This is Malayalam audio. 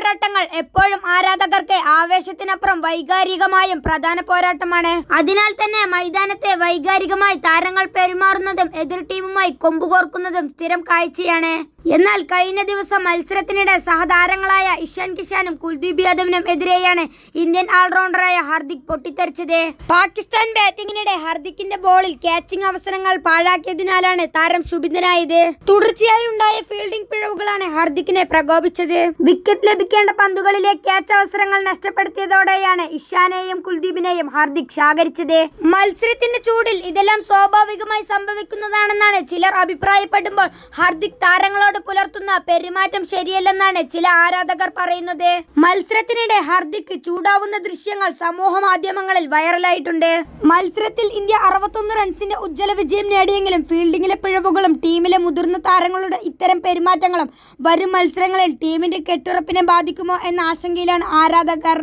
പോരാട്ടങ്ങൾ എപ്പോഴും ആരാധകർക്ക് ആവേശത്തിനപ്പുറം വൈകാരികമായും പ്രധാന പോരാട്ടമാണ്. അതിനാൽ തന്നെ മൈതാനത്തെ വൈകാരികമായി താരങ്ങൾ പെരുമാറുന്നതും എതിർ ടീമുമായി കൊമ്പുകോർക്കുന്നതും സ്ഥിരം കാഴ്ചയാണ്. എന്നാൽ കഴിഞ്ഞ ദിവസം മത്സരത്തിനിടെ സഹതാരങ്ങളായ ഇഷാൻ കിഷാനും കുൽദീപ് യാദവിനും എതിരെയാണ് ഇന്ത്യൻ ഓൾറൗണ്ടറായ ഹാർദിക് പൊട്ടിത്തെറിച്ചത്. പാകിസ്ഥാൻ ബാറ്റിംഗിനിടെ ഹാർദിക്കിന്റെ ബോളിൽ ക്യാച്ചിംഗ് അവസരങ്ങൾ പാഴാക്കിയതിനാലാണ് താരം ശുഭിതനായത്. തുടർച്ചയായി ഉണ്ടായ ഫീൽഡിംഗ് പിഴവുകളാണ് ഹാർദിക്കിനെ പ്രകോപിച്ചത്. വിക്കറ്റ് ലഭിക്കേണ്ട പന്തുകളിലെ ക്യാച്ച് അവസരങ്ങൾ നഷ്ടപ്പെടുത്തിയതോടെയാണ് ഇഷാനെയും കുൽദീപിനെയും ഹാർദിക് ശാകരിച്ചത്. മത്സരത്തിന്റെ ചൂടിൽ ഇതെല്ലാം സ്വാഭാവികമായി സംഭവിക്കുന്നതാണെന്നാണ് ചിലർ അഭിപ്രായപ്പെടുമ്പോൾ ഹാർദിക് താരങ്ങളോട് പുലർത്തുന്ന പെരുമാറ്റം ശരിയല്ലെന്നാണ് ചില ആരാധകർ പറയുന്നത്. മത്സരത്തിനിടെ ഹാർദിക് ചൂടാവുന്ന ദൃശ്യങ്ങൾ സമൂഹ മാധ്യമങ്ങളിൽ വൈറലായിട്ടുണ്ട്. മത്സരത്തിൽ ഇന്ത്യ 61 റൺസിന്റെ ഉജ്ജ്വല വിജയം നേടിയെങ്കിലും ഫീൽഡിംഗിലെ പിഴവുകളും ടീമിലെ മുതിർന്ന താരങ്ങളുടെ ഇത്തരം പെരുമാറ്റങ്ങളും വരും മത്സരങ്ങളിൽ ടീമിന്റെ കെട്ടുറപ്പിനെ ബാധിക്കുമോ എന്ന ആശങ്കയിലാണ് ആരാധകർ.